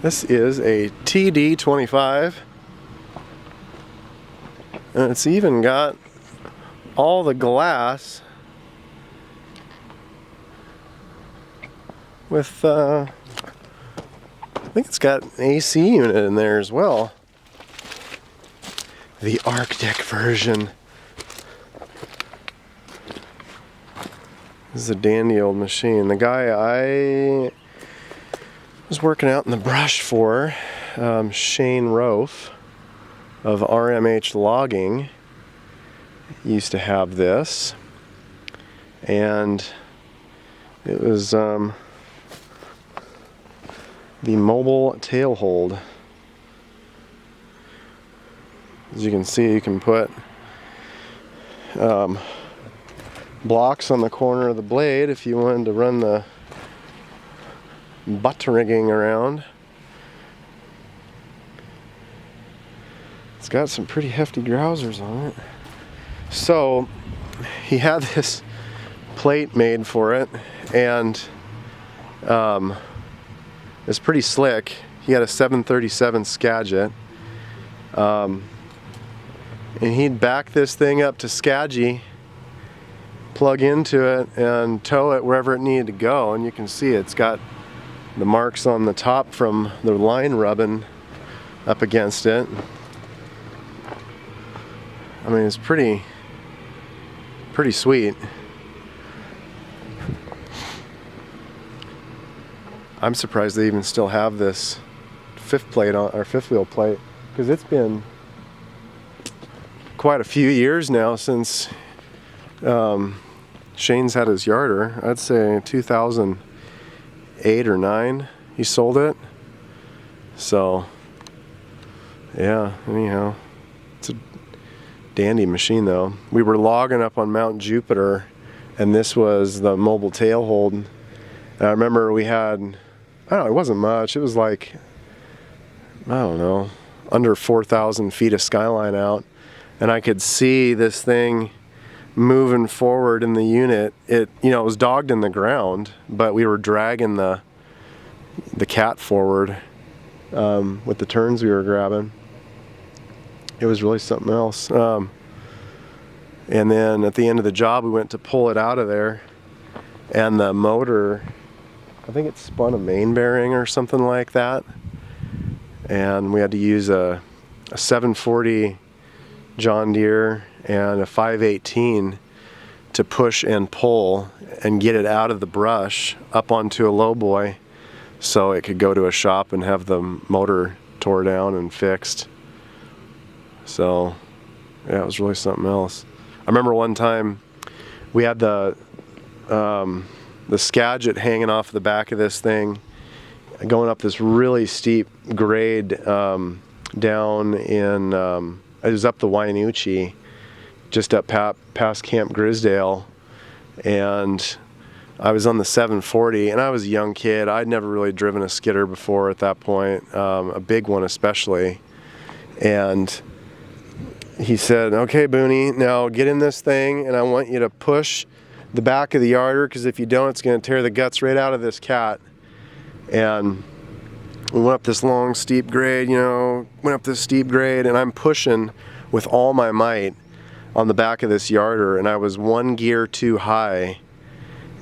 This is a TD25, and it's even got all the glass with, I think it's got an AC unit in there as well. The Arctic version. This is a dandy old machine. The guy I was working out in the brush for, Shane Rofe of RMH Logging, used to have this, and it was the mobile tail hold. As you can see, you can put blocks on the corner of the blade if you wanted to run the butt rigging around. It's got some pretty hefty grousers on it. So he had this plate made for it, and it's pretty slick. He had a 737 Skagit, and he'd back this thing up to Skagit, plug into it, and tow it wherever it needed to go. And you can see it's got the marks on the top from the line rubbing up against it. I mean, it's pretty sweet. I'm surprised they even still have this fifth wheel plate, because it's been quite a few years now since Shane's had his yarder. I'd say 2008 or 9 he sold it. So yeah, anyhow, it's a dandy machine though. We were logging up on Mount Jupiter, and this was the mobile tail hold. And I remember we had, I don't know, it wasn't much. It was like, I don't know, under 4,000 feet of skyline out, and I could see this thing moving forward in the unit. It was dogged in the ground, but we were dragging the cat forward with the turns we were grabbing. It was really something else. And then at the end of the job, we went to pull it out of there, and the motor, I think it spun a main bearing or something like that, and we had to use a 740 John Deere and a 518 to push and pull and get it out of the brush up onto a lowboy so it could go to a shop and have the motor tore down and fixed. So yeah, it was really something else. I remember one time we had the Skagit hanging off the back of this thing, going up this really steep grade down in, it was up the Wainuchi, just up past Camp Grisdale, and I was on the 740, and I was a young kid. I'd never really driven a skidder before at that point, a big one especially, and he said, "Okay, Booney, now get in this thing, and I want you to push the back of the yarder, because if you don't, it's going to tear the guts right out of this cat." And we went up this long, steep grade, and I'm pushing with all my might on the back of this yarder, and I was one gear too high,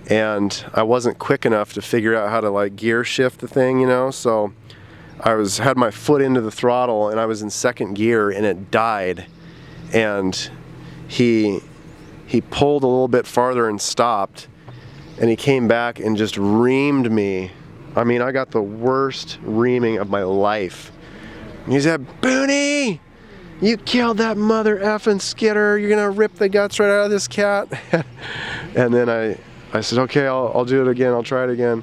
and I wasn't quick enough to figure out how to like gear shift the thing, so I had my foot into the throttle, and I was in second gear, and it died. And he pulled a little bit farther and stopped, and he came back and just reamed me. I mean, I got the worst reaming of my life. And he said, "Booney, you killed that mother effing skidder. You're gonna rip the guts right out of this cat." And then I said, "Okay, I'll do it again. I'll try it again."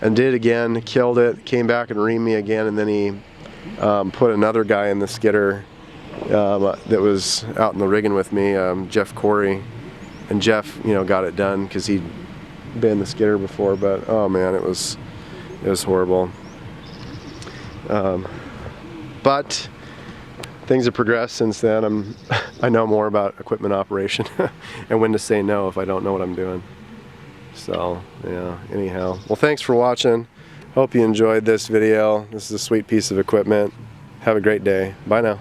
And did it again, killed it, came back and reamed me again. And then he put another guy in the skidder that was out in the rigging with me, Jeff Corey. And Jeff, got it done because he'd been the skidder before. But oh man, it was horrible. But things have progressed since then. I know more about equipment operation and when to say no if I don't know what I'm doing. So yeah, anyhow. Well, thanks for watching. Hope you enjoyed this video. This is a sweet piece of equipment. Have a great day. Bye now.